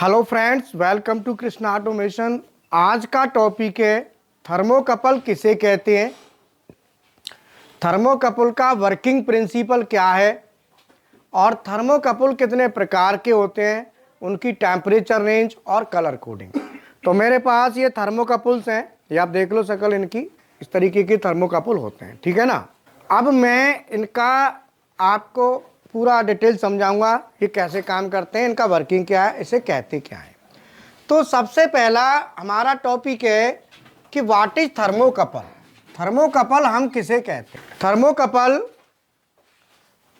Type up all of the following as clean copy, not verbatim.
Hello friends, welcome to Krishna automation. आज का topic है थर्मोकपल किसे कहते हैं, थर्मोकपल का वर्किंग प्रिंसिपल क्या है और थर्मोकपल कितने प्रकार के होते हैं, उनकी टेम्परेचर रेंज और कलर कोडिंग। तो मेरे पास ये थर्मोकपल्स हैं, ये आप देख लो शक्ल इनकी, इस तरीके के थर्मोकपल होते हैं, ठीक है ना। अब मैं इनका आपको पूरा डिटेल समझाऊंगा, ये कैसे काम करते हैं, इनका वर्किंग क्या है, इसे कहते क्या है। तो सबसे पहला हमारा टॉपिक है कि व्हाट इज थर्मोकपल। थर्मोकपल हम किसे कहते हैं? थर्मोकपल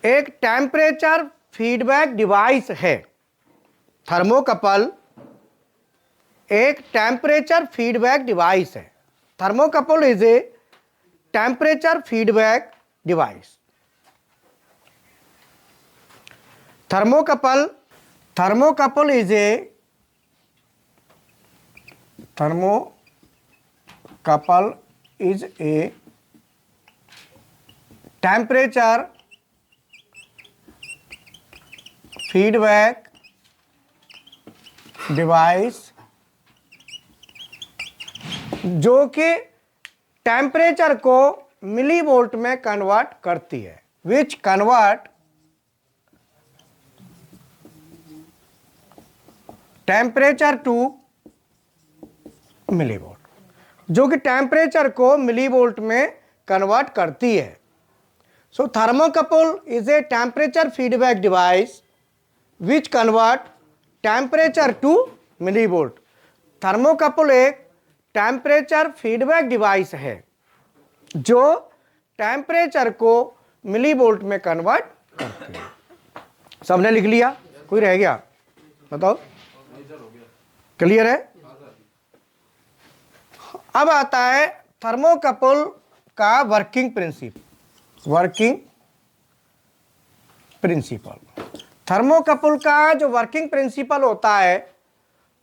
एक टेम्परेचर फीडबैक डिवाइस है। थर्मोकपल एक टेम्परेचर फीडबैक डिवाइस है। Thermocouple is a temperature feedback device. Thermocouple is a temperature feedback device जो कि टेम्परेचर को मिली वोल्ट में कन्वर्ट करती है, which convert temperature to millivolt, जो कि टेम्परेचर को मिली वोल्ट में कन्वर्ट करती है। So thermocouple is a temperature feedback device which convert temperature to millivolt. Thermocouple एक टेम्परेचर फीडबैक डिवाइस है जो टेम्परेचर को मिली वोल्ट में कन्वर्ट करती है। सबने लिख लिया? कोई रह गया? बताओ, क्लियर है? अब आता है थर्मोकपल का वर्किंग प्रिंसिपल। थर्मोकपल का जो वर्किंग प्रिंसिपल होता है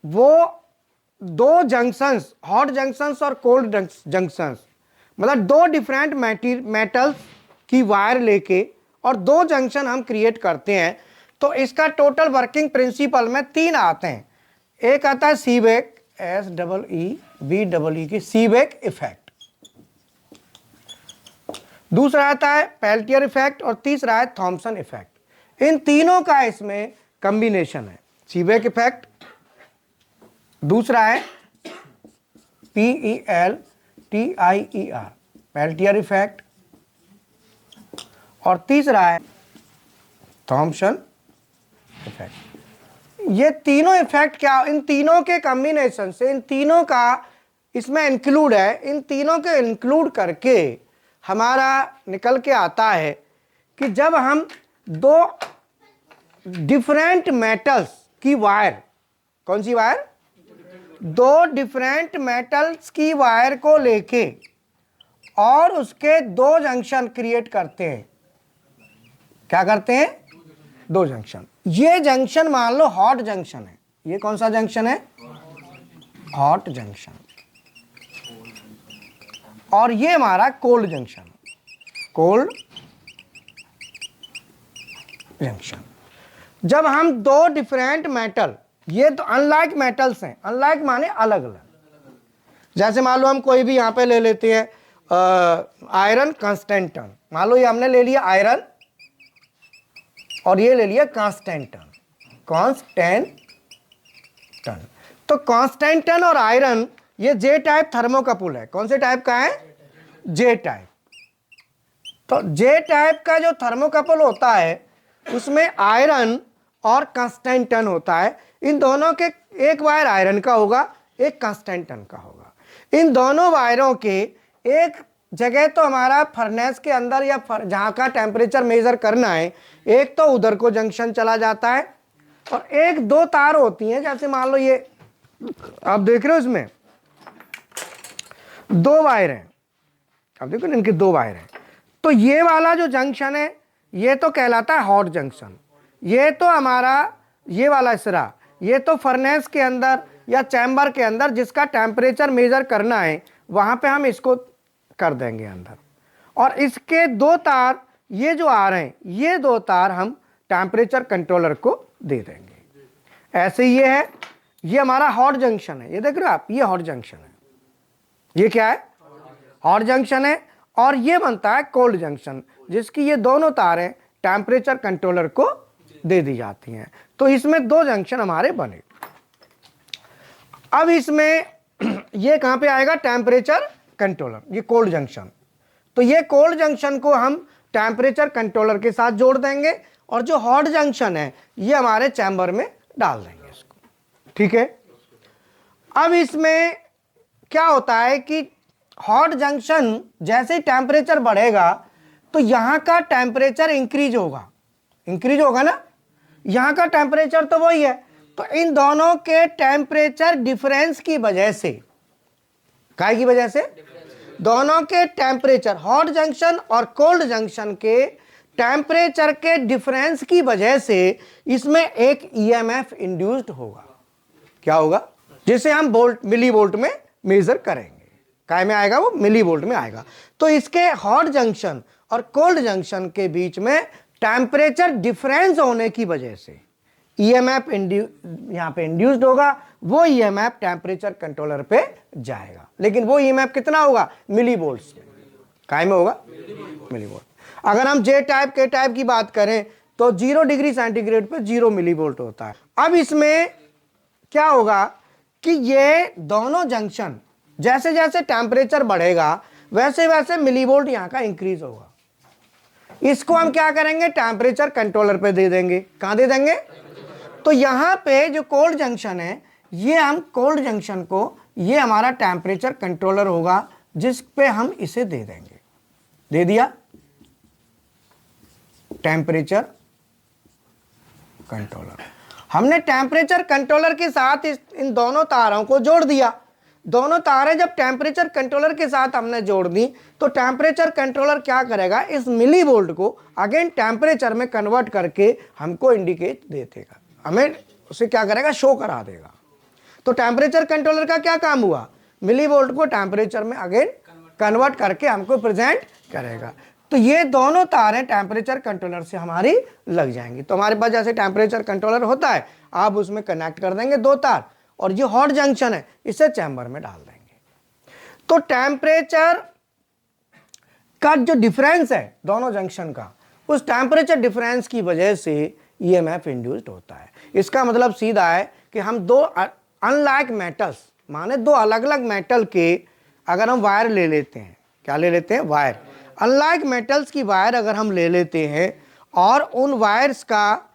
वो दो जंक्शंस, हॉट जंक्शंस और कोल्ड जंक्शंस, मतलब दो डिफरेंट मेटल्स की वायर लेके और दो जंक्शन हम क्रिएट करते हैं। तो इसका टोटल वर्किंग प्रिंसिपल में तीन आते हैं। एक आता है सीबेक, SEEBEE की सीबेक इफेक्ट, दूसरा आता है पेल्टियर इफेक्ट और तीसरा है थॉमसन इफेक्ट। इन तीनों का इसमें कॉम्बिनेशन है। सीबेक इफेक्ट, दूसरा है PELTIER पेल्टियर इफेक्ट, और तीसरा है थॉमसन इफेक्ट। ये तीनों इफेक्ट क्या, इन तीनों के कॉम्बिनेशन से, इन तीनों का इसमें इंक्लूड है, इन तीनों के इंक्लूड करके हमारा निकल के आता है कि जब हम दो डिफरेंट मेटल्स की वायर, कौन सी वायर? दो डिफरेंट मेटल्स की वायर को लेके और उसके दो जंक्शन क्रिएट करते हैं। क्या करते हैं? दो जंक्शन। ये जंक्शन मान लो हॉट जंक्शन है। ये कौन सा जंक्शन है? Hot junction. और ये हमारा कोल्ड जंक्शन, कोल्ड जंक्शन। जब हम दो डिफरेंट मेटल, ये तो अनलाइक मेटल्स हैं, अनलाइक माने अलग अलग। जैसे मान लो हम कोई भी यहां पे ले लेते हैं आयरन कांस्टेंटन, मान लो ये हमने ले लिया आयरन और ये ले लिया कांस्टेंटन। तो कांस्टेंटन और आयरन ये जे टाइप थर्मोकपल है। कौन से टाइप का है? जे टाइप। तो जे टाइप का जो थर्मोकपल होता है उसमें आयरन और कांस्टेंटन होता है। इन दोनों के एक वायर आयरन का होगा, एक कांस्टेंटन का होगा। इन दोनों वायरों के एक जगह तो हमारा फर्नेस के अंदर या जहाँ का टेम्परेचर मेजर करना है, एक तो उधर को जंक्शन चला जाता है और एक दो तार होती हैं। जैसे मान लो ये आप देख रहे हो, इसमें दो वायर हैं, आप देखो ना, इनके दो वायर हैं। तो ये वाला जो जंक्शन है ये तो कहलाता है हॉट जंक्शन। ये तो हमारा ये वाला सिरा, ये तो फर्नेस के अंदर या चैम्बर के अंदर जिसका टेम्परेचर मेजर करना है, वहां पे हम इसको कर देंगे अंदर। और इसके दो तार ये जो आ रहे हैं, ये दो तार हम टेम्परेचर कंट्रोलर को दे देंगे। ऐसे ये है, ये हमारा हॉट जंक्शन है, ये देख रहे हो आप, ये हॉट जंक्शन है, ये क्या है, हॉट जंक्शन है। और ये बनता है कोल्ड जंक्शन, जिसकी ये दोनों तारें टेम्परेचर कंट्रोलर को दे दी जाती हैं। तो इसमें दो जंक्शन हमारे बने। अब इसमें ये कहां पे आएगा, टेम्परेचर कंट्रोलर, ये कोल्ड जंक्शन। तो ये कोल्ड जंक्शन को हम टेम्परेचर कंट्रोलर के साथ जोड़ देंगे, और जो हॉट जंक्शन है ये हमारे चैम्बर में डाल देंगे इसको, ठीक है। अब इसमें क्या होता है कि हॉट जंक्शन जैसे ही टेम्परेचर बढ़ेगा तो यहां का टेम्परेचर इंक्रीज होगा ना, यहां का टेम्परेचर तो वही है। तो इन दोनों के टेम्परेचर डिफरेंस की वजह से, काय की वजह से, दोनों के टेम्परेचर, हॉट जंक्शन और कोल्ड जंक्शन के टेम्परेचर के डिफरेंस की वजह से इसमें एक ईएमएफ इंड्यूस्ड होगा। क्या होगा, जिसे हम वोल्ट, मिली वोल्ट में मेजर करेंगे। काय में आएगा वो, मिली वोल्ट में आएगा। तो इसके हॉट जंक्शन और कोल्ड जंक्शन के बीच में टेम्परेचर डिफरेंस होने की वजह से ईएमएफ यहां पे इंड्यूस्ड होगा। वो ईएमएफ टेम्परेचर कंट्रोलर पे जाएगा, लेकिन वो ईएमएफ कितना होगा, मिली वोल्ट्स में। काय में होगा, मिली वोल्ट। अगर हम जे टाइप के टाइप की बात करें तो 0 डिग्री सेंटीग्रेड पे 0 मिली वोल्ट होता है। अब इसमें क्या होगा कि ये दोनों जंक्शन जैसे जैसे टेम्परेचर बढ़ेगा वैसे वैसे मिली वोल्ट यहाँ का इंक्रीज होगा। इसको हम क्या करेंगे, टेम्परेचर कंट्रोलर पे दे देंगे। कहाँ दे देंगे, तो यहाँ पे जो कोल्ड जंक्शन है, ये हम कोल्ड जंक्शन को, ये हमारा टेम्परेचर कंट्रोलर होगा, जिस पे हम इसे दे देंगे। दे दिया टेम्परेचर कंट्रोलर। हमने टेम्परेचर कंट्रोलर के साथ इन दोनों तारों को जोड़ दिया। दोनों तारें जब टेम्परेचर कंट्रोलर के साथ हमने जोड़ दी तो टेम्परेचर कंट्रोलर क्या करेगा, इस मिली वोल्ट को अगेन टेम्परेचर में कन्वर्ट करके हमको इंडिकेट दे देगा, हमें उसे क्या करेगा, शो करा देगा। तो टेम्परेचर कंट्रोलर का क्या काम हुआ, मिली वोल्ट को टेम्परेचर में अगेन कन्वर्ट करके हमको प्रेजेंट करेगा। तो ये दोनों तारें टेम्परेचर कंट्रोलर से हमारी लग जाएंगी। तो हमारे पास जैसे टेम्परेचर कंट्रोलर होता है, आप उसमें कनेक्ट कर देंगे दो तार, और ये हॉट जंक्शन है, इसे चैम्बर में डाल देंगे। तो टेम्परेचर का जो डिफरेंस है दोनों जंक्शन का, उस टेम्परेचर डिफरेंस की वजह से ईएमएफ इंड्यूस्ड होता है। इसका मतलब सीधा है कि हम दो अनलाइक मेटल्स, माने दो अलग अलग मेटल के अगर हम वायर ले लेते हैं, क्या ले लेते हैं, वायर, अनलाइक मेटल्स की वायर अगर हम ले लेते हैं और उन वायर्स का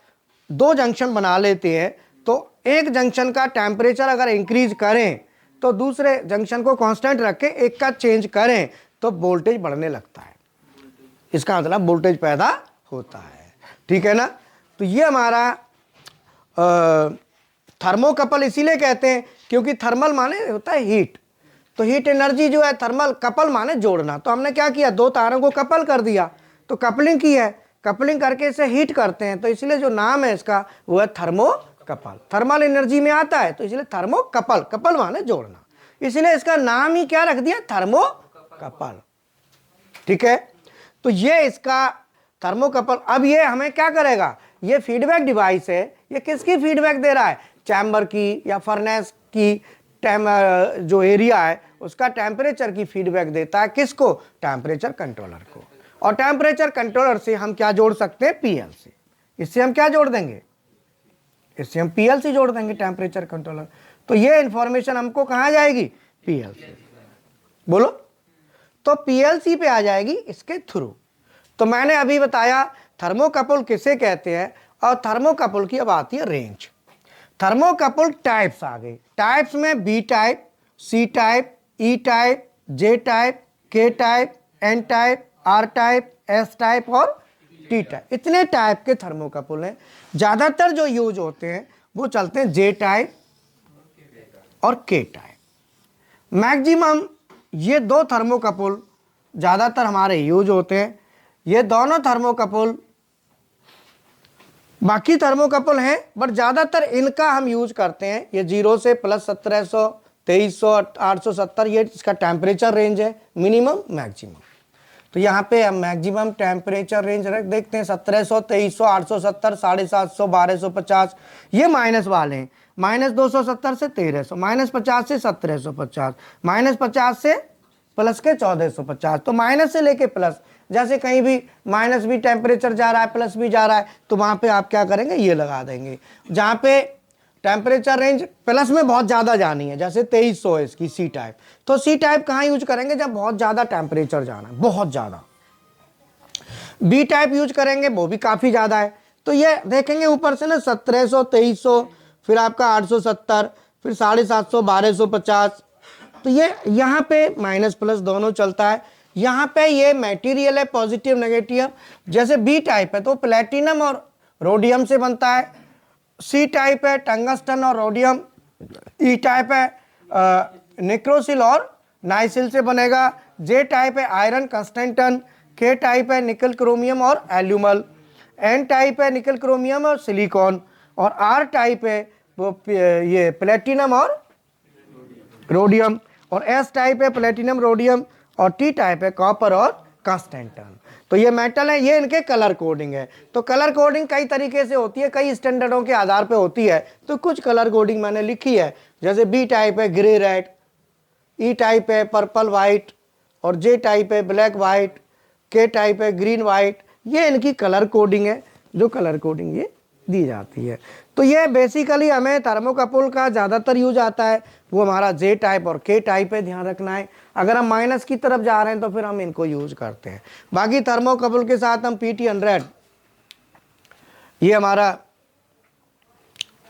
दो जंक्शन बना लेते हैं, तो एक जंक्शन का टेम्परेचर अगर इंक्रीज करें तो दूसरे जंक्शन को कांस्टेंट रख के एक का चेंज करें तो वोल्टेज बढ़ने लगता है। इसका मतलब वोल्टेज पैदा होता है, ठीक है ना। तो ये हमारा थर्मोकपल इसीलिए कहते हैं क्योंकि थर्मल माने होता है हीट, तो हीट एनर्जी जो है, थर्मल कपल माने जोड़ना। तो हमने क्या किया, दो तारों को कपल कर दिया, तो कपलिंग की है, कपलिंग करके इसे हीट करते हैं, तो इसलिए जो नाम है इसका वो है थर्मोकपल। थर्मल एनर्जी में आता है तो इसलिए थर्मोकपल, कपल माने जोड़ना, इसलिए इसका नाम ही क्या रख दिया, थर्मोकपल, ठीक है। तो ये इसका थर्मोकपल। अब ये हमें क्या करेगा, ये फीडबैक डिवाइस है, ये किसकी फीडबैक दे रहा है, चैम्बर की या फर्नेस की जो एरिया है उसका टेम्परेचर की फीडबैक देता है, किसको, टेम्परेचर कंट्रोलर को। और टेम्परेचर कंट्रोलर से हम क्या जोड़ सकते हैं, पीएलसी। इससे हम क्या जोड़ देंगे, इससे हम पीएलसी जोड़ देंगे, टेम्परेचर कंट्रोलर। तो ये इंफॉर्मेशन हमको कहाँ जाएगी, पीएलसी, बोलो, तो पीएलसी पे आ जाएगी इसके थ्रू। तो मैंने अभी बताया थर्मोकपल किसे कहते हैं, और थर्मोकपल की अब आती है रेंज। थर्मोकपल टाइप्स आ गए, टाइप्स में B type, C type, E type, J type, K type, N type, R type, S type और टी टाइप, इतने टाइप के थर्मोकपल हैं। ज़्यादातर जो यूज होते हैं वो चलते हैं जे टाइप और के टाइप। मैक्सिमम ये दो थर्मोकपल ज़्यादातर हमारे यूज होते हैं। ये दोनों थर्मोकपल, बाकी थर्मोकपल हैं बट ज़्यादातर इनका हम यूज करते हैं। ये 0 से प्लस 1700, 2300, 870, ये इसका टेम्परेचर रेंज है, मिनिमम मैक्सिमम। तो यहाँ पे हम मैक्सिमम टेम्परेचर रेंज रख देखते हैं 1700, 2300, 870, 750, 1250, ये माइनस वाले हैं। -270 से 1300, -50 से 1750, -50 से प्लस के 1450। तो माइनस से लेके प्लस, जैसे कहीं भी माइनस भी टेम्परेचर जा रहा है प्लस भी जा रहा है तो वहाँ पे आप क्या करेंगे, ये लगा देंगे। जहाँ पे टेम्परेचर रेंज प्लस में बहुत ज़्यादा जानी है, जैसे 2300 है इसकी सी टाइप, तो सी टाइप कहाँ यूज करेंगे, जब बहुत ज़्यादा टेम्परेचर जाना है, बहुत ज़्यादा। बी टाइप यूज करेंगे, वो भी काफ़ी ज़्यादा है। तो ये देखेंगे ऊपर से ना 1700, 2300, फिर आपका 870, फिर 750, 1250। तो ये यहाँ पे माइनस प्लस दोनों चलता है। यहाँ पे ये मटेरियल है पॉजिटिव नेगेटिव। जैसे बी टाइप है तो प्लेटिनम और रोडियम से बनता है। सी टाइप है टंगस्टन और रोडियम। ई टाइप है निक्रोसिल और नाइसिल से बनेगा। जे टाइप है आयरन कंस्टेंटन। के टाइप है निकल क्रोमियम और एल्यूमल। एन टाइप है निकल क्रोमियम और सिलिकॉन। और आर टाइप है वो ये प्लेटिनम और रोडियम। और एस टाइप है प्लेटिनम रोडियम। और टी टाइप है कॉपर और कंस्टेंटन। तो ये मेटल है, ये इनके कलर कोडिंग है। तो कलर कोडिंग कई तरीके से होती है, कई स्टैंडर्डों के आधार पे होती है। तो कुछ कलर कोडिंग मैंने लिखी है, जैसे बी टाइप है ग्रे रेड, ई टाइप है पर्पल वाइट, और जे टाइप है ब्लैक वाइट, के टाइप है ग्रीन वाइट। ये इनकी कलर कोडिंग है, जो कलर कोडिंग ये दी जाती है। तो ये बेसिकली हमें थर्मोकपल का ज़्यादातर यूज आता है, वो हमारा जे टाइप और के टाइप है, ध्यान रखना है। अगर हम माइनस की तरफ जा रहे हैं तो फिर हम इनको यूज करते हैं। बाकी थर्मोकपल के साथ हम PT100, ये हमारा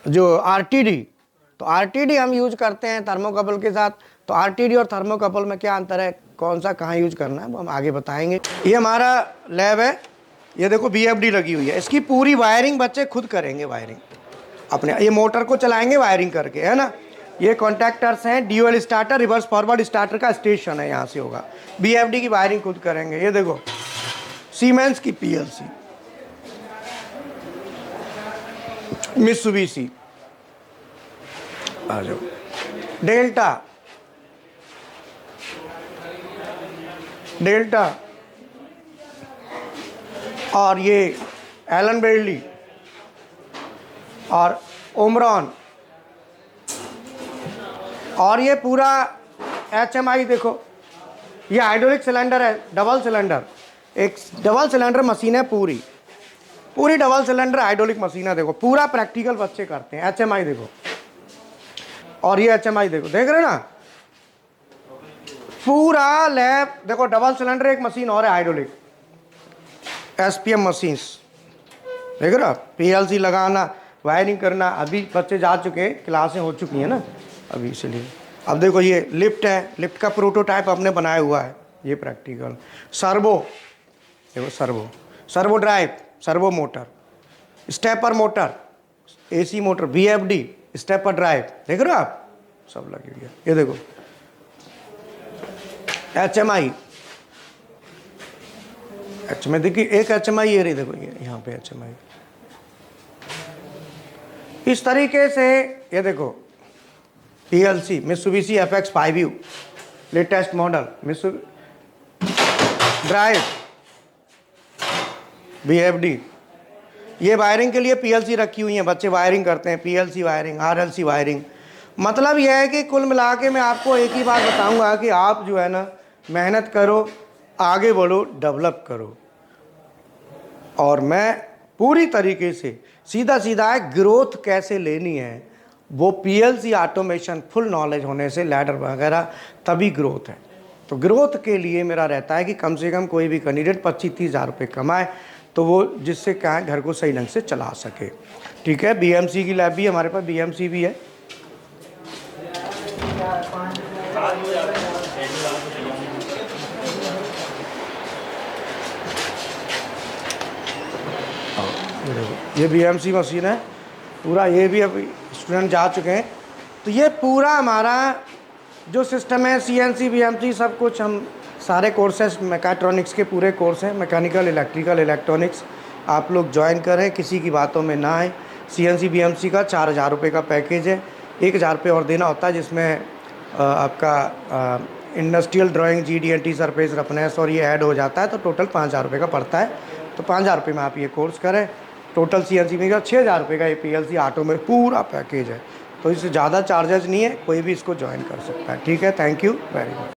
जो RTD, तो RTD हम यूज करते हैं थर्मोकपल के साथ। तो RTD और थर्मोकपल में क्या अंतर है, कौन सा कहाँ यूज करना है, वो हम आगे बताएंगे। ये हमारा लैब है, ये देखो BFD लगी हुई है। इसकी पूरी वायरिंग बच्चे खुद करेंगे, वायरिंग अपने, ये मोटर को चलाएंगे वायरिंग करके, है ना। ये कॉन्टैक्टर्स हैं, dual starter, reverse forward starter का स्टेशन है, यहाँ से होगा। BFD की वायरिंग खुद करेंगे। ये देखो सीमेंस की PLC, मित्सुबिशी, आ जाओ, डेल्टा, और ये एलन बेडली और ओमरॉन। और ये पूरा HMI देखो, ये हाइड्रोलिक सिलेंडर है, डबल सिलेंडर, एक डबल सिलेंडर मशीन है, पूरी डबल सिलेंडर हाइड्रोलिक मशीन है। देखो पूरा प्रैक्टिकल बच्चे करते हैं। HMI देखो, और ये HMI देखो, देख रहे हो ना, पूरा लैब देखो। डबल सिलेंडर एक मशीन और है हाइड्रोलिक, SPM मशीन्स, देख रहे हो। PLC लगाना, वायरिंग करना, अभी बच्चे जा चुके हैं, क्लासें हो चुकी हैं ना अभी, इसलिए। अब देखो ये लिफ्ट है, लिफ्ट का प्रोटोटाइप हमने बनाया हुआ है, ये प्रैक्टिकल। सर्वो देखो, servo drive, servo motor, stepper motor, AC motor, BFD, stepper drive, देख रहे हो आप, सब लगी हुई है। ये देखो HMI देखिए, एक HMI ये रही, देखो ये यहाँ पे HMI इस तरीके से। ये देखो PLC Mitsubishi FX5U latest model, drive, BFD। ये वायरिंग के लिए PLC रखी हुई है, बच्चे वायरिंग करते हैं, PLC वायरिंग, RLC वायरिंग। मतलब यह है कि कुल मिला के मैं आपको एक ही बात बताऊंगा कि आप जो है ना, मेहनत करो, आगे बढ़ो, डेवलप करो। और मैं पूरी तरीके से सीधा है, ग्रोथ कैसे लेनी है, वो PLC ऑटोमेशन फुल नॉलेज होने से, लैडर वगैरह, तभी ग्रोथ है। तो ग्रोथ के लिए मेरा रहता है कि कम से कम कोई भी कैंडिडेट 25-30 हज़ार रुपये कमाए, तो वो जिससे क्या है, घर को सही ढंग से चला सके। ठीक है, BMC की लैब भी हमारे पास, BMC भी है। ये BMC मशीन है पूरा, ये भी अभी स्टूडेंट जा चुके हैं। तो ये पूरा हमारा जो सिस्टम है, CNC BMC सब कुछ, हम सारे कोर्सेस मैकेट्रॉनिक्स के पूरे कोर्स हैं, मैकेनिकल, इलेक्ट्रिकल, इलेक्ट्रॉनिक्स। आप लोग ज्वाइन करें, किसी की बातों में ना आए। CNC BMC का 4000 रुपये का पैकेज है, 1000 रुपये और देना होता है, जिसमें आपका industrial drawing, GD&T, surface roughness और ये ऐड हो जाता है तो टोटल 5,000 रुपये का पड़ता है। तो 5,000 रुपये में आप ये कोर्स करें। टोटल CNC में का 6,000 रुपये का ये PLC ऑटो में पूरा पैकेज है। तो इससे ज़्यादा चार्जेस नहीं है, कोई भी इसको ज्वाइन कर सकता है। ठीक है, थैंक यू वेरी मच।